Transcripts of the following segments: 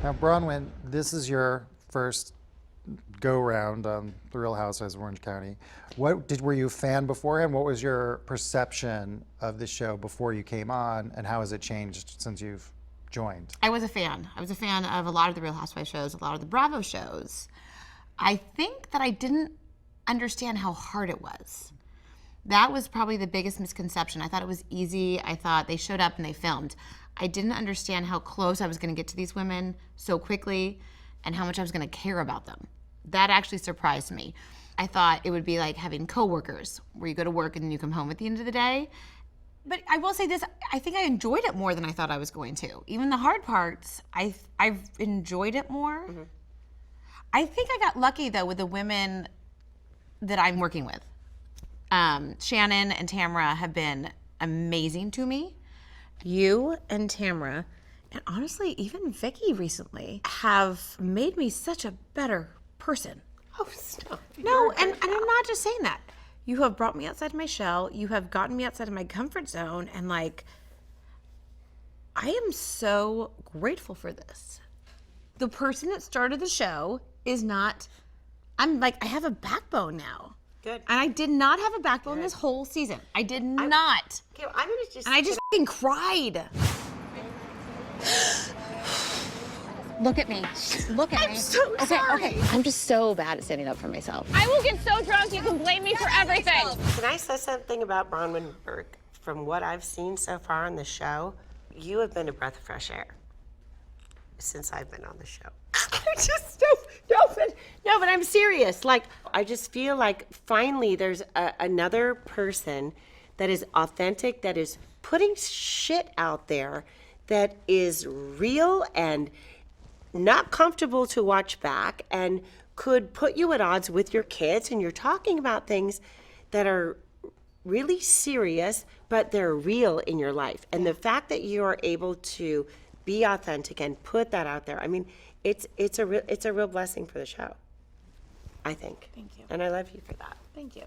Now, Braunwyn, this is your first go-round on the Real Housewives of Orange County. Were you a fan beforehand? What was your perception of the show before you came on, and how has it changed since you've joined? I was a fan. I was a fan of a lot of the Real Housewives shows, a lot of the Bravo shows. I think that I didn't understand how hard it was. That was probably the biggest misconception. I thought it was easy. I thought they showed up and they filmed. I didn't understand how close I was going to get to these women so quickly and how much I was going to care about them. That actually surprised me. I thought it would be like having coworkers where you go to work and then you come home at the end of the day. But I will say this, I think I enjoyed it more than I thought I was going to. Even the hard parts, I've enjoyed it more. Mm-hmm. I think I got lucky though with the women that I'm working with. Shannon and Tamra have been amazing to me. You and Tamra, and honestly, even Vicky recently, have made me such a better person. Oh, stop. No, and I'm not just saying that. You have brought me outside of my shell. You have gotten me outside of my comfort zone. And like, I am so grateful for this. The person that started the show is not, I'm like, I have a backbone now. Good. And I did not have a backbone this whole season. I did not. Okay, I'm gonna just. And I just fucking cried. Look at me. Look at me. I'm so sorry. Okay. I'm just so bad at standing up for myself. I will get so drunk you can blame me for everything. Can I say something about Braunwyn Windham-Burke? From what I've seen so far on the show, you have been a breath of fresh air since I've been on the show. Just no, but I'm serious. Like, I just feel like finally there's another person that is authentic, that is putting shit out there that is real and not comfortable to watch back and could put you at odds with your kids, and you're talking about things that are really serious, but they're real in your life. And the fact that you are able to be authentic and put that out there, I mean, it's a real blessing for the show, I think. Thank you. And I love you for that. Thank you.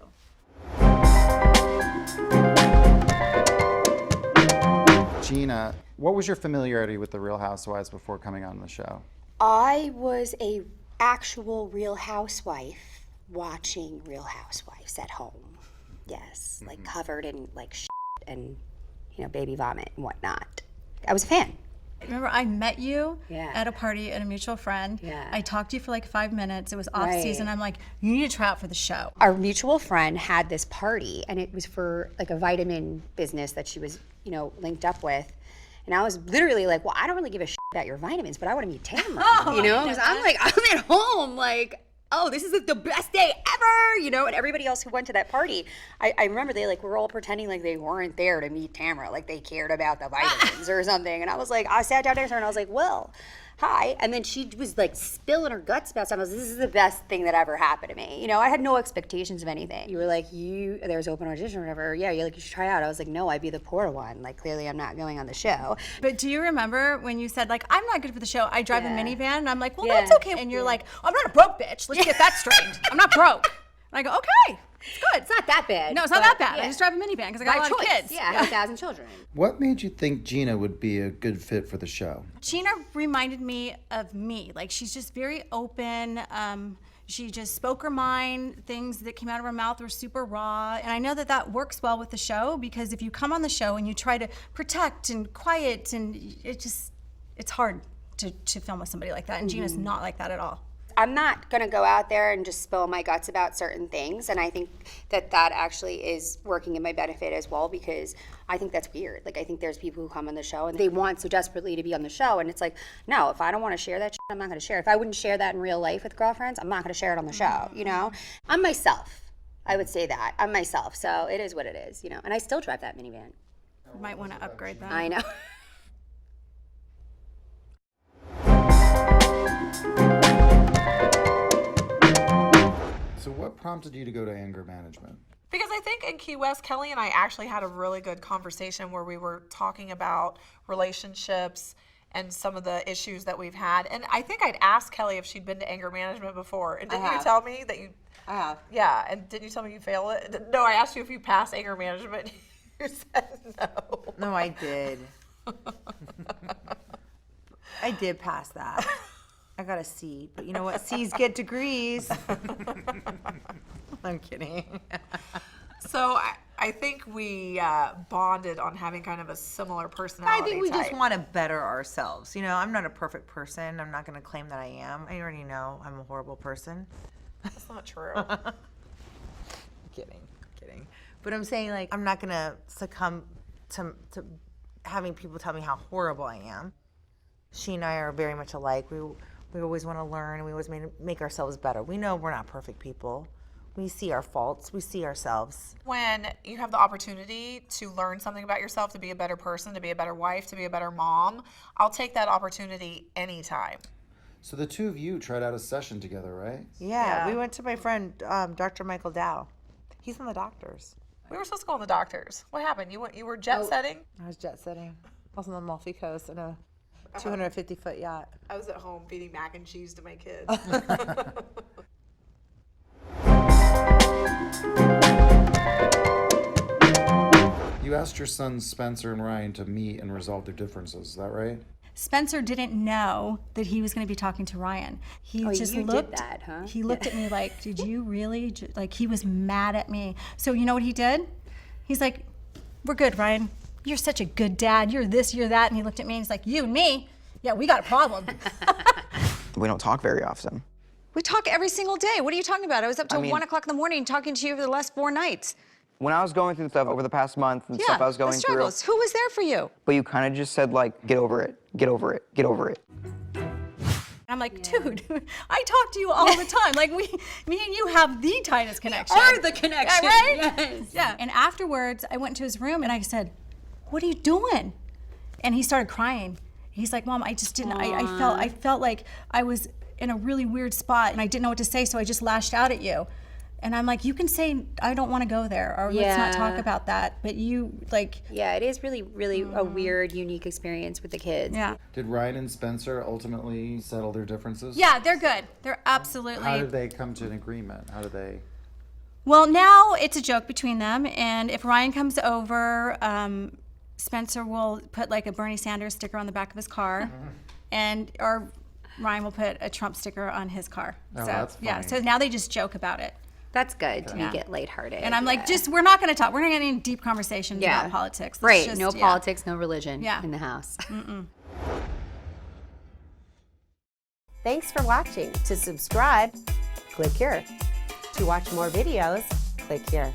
Gina, what was your familiarity with the Real Housewives before coming on the show? I was a actual Real Housewife watching Real Housewives at home. Yes, like covered in like shit and, you know, baby vomit and whatnot. I was a fan. Remember, I met you Yeah. at a party at a mutual friend. Yeah. I talked to you for like 5 minutes. It was off Right. season. I'm like, you need to try out for the show. Our mutual friend had this party, and it was for like a vitamin business that she was, you know, linked up with. And I was literally like, well, I don't really give a shit about your vitamins, but I want to meet Tamra, you know? Because I'm like, I'm at home, like, oh, this is the best day ever, you know? And everybody else who went to that party, I remember they like were all pretending like they weren't there to meet Tamra, like they cared about the vitamins or something. And I was like, I sat down next to her and I was like, well, hi. And then she was like spilling her guts about something. I was like, this is the best thing that ever happened to me. You know, I had no expectations of anything. You were like, there's open audition or whatever. Yeah, you're like, you should try out. I was like, no, I'd be the poor one. Like, clearly I'm not going on the show. But do you remember when you said, like, I'm not good for the show, I drive a minivan? And I'm like, well, Yeah. that's okay. And you're like, I'm not a broke bitch. Let's get that straight. I'm not broke. And I go, okay, it's good. It's not that bad. No, it's not that bad. I just drive a minivan because I got a lot of kids. Yeah, I have 1,000 children. What made you think Gina would be a good fit for the show? Gina reminded me of me. Like, she's just very open. She just spoke her mind. Things that came out of her mouth were super raw. And I know that that works well with the show, because if you come on the show and you try to protect and quiet, and it's hard to film with somebody like that. And Gina's not like that at all. I'm not gonna go out there and just spill my guts about certain things, and I think that actually is working in my benefit as well, because I think that's weird. Like, I think there's people who come on the show and they want so desperately to be on the show, and it's like, no, if I don't want to share that shit, I'm not gonna share it. If I wouldn't share that in real life with girlfriends, I'm not gonna share it on the show, you know? I'm myself. I would say that. I'm myself, so it is what it is, you know? And I still drive that minivan. You might want to upgrade that. I know. So what prompted you to go to anger management? Because I think in Key West, Kelly and I actually had a really good conversation where we were talking about relationships and some of the issues that we've had. And I think I'd asked Kelly if she'd been to anger management before. And didn't you tell me that you... I have. Yeah, and didn't you tell me you failed it? No, I asked you if you passed anger management. You said no. No, I did. I did pass that. I got a C, but you know what? C's get degrees. I'm kidding. So I think we bonded on having kind of a similar personality I think we just type. want to better ourselves. You know, I'm not a perfect person. I'm not going to claim that I am. I already know I'm a horrible person. That's not true. Kidding. But I'm saying, like, I'm not going to succumb to having people tell me how horrible I am. She and I are very much alike. We always want to learn, and we always make ourselves better. We know we're not perfect people. We see our faults. We see ourselves. When you have the opportunity to learn something about yourself, to be a better person, to be a better wife, to be a better mom, I'll take that opportunity anytime. So the two of you tried out a session together, right? Yeah, we went to my friend, Dr. Michael Dow. He's on the doctors. We were supposed to go on the doctors. What happened? You were jet setting? I was jet setting. I was on the Amalfi Coast in a 250-foot yacht. I was at home feeding mac and cheese to my kids. You asked your sons Spencer and Ryan to meet and resolve their differences, is that right? Spencer didn't know that he was going to be talking to Ryan. He just you looked. did that, huh? He looked at me like, "Did you really?" Like he was mad at me. So you know what he did? He's like, "We're good, Ryan. You're such a good dad. You're this, you're that." And he looked at me and he's like, "You and me? Yeah, we got a problem." We don't talk very often. We talk every single day. What are you talking about? I was up till 1 o'clock in the morning talking to you for the last 4 nights. When I was going through stuff over the past month and stuff I was going the through, struggles. Who was there for you? but you kind of just said like, get over it, get over it, get over it. I'm like, dude, I talk to you all the time. Like me and you have the tightest connection. Are the connection. Yeah, right? Yes. Yeah. And afterwards, I went to his room and I said, "What are you doing?" And he started crying. He's like, "Mom, I just didn't. I felt like I was in a really weird spot and I didn't know what to say, so I just lashed out at you." And I'm like, "You can say I don't want to go there, or let's not talk about that." But you like, Yeah, it is really, really a weird, unique experience with the kids. yeah, Did Ryan and Spencer ultimately settle their differences? yeah, they're good. They're absolutely. How did they come to an agreement? How did they? Well, now it's a joke between them, and if Ryan comes over, Spencer will put like a Bernie Sanders sticker on the back of his car, or Ryan will put a Trump sticker on his car. Oh, so that's yeah, funny. so now they just joke about it. That's good to make it lighthearted. And I'm like, we're not going to talk. We're not going to get any deep conversations about politics. Let's Right, just- no yeah. politics, no religion Yeah. in the house. Thanks for watching. To subscribe, click here. To watch more videos, click here.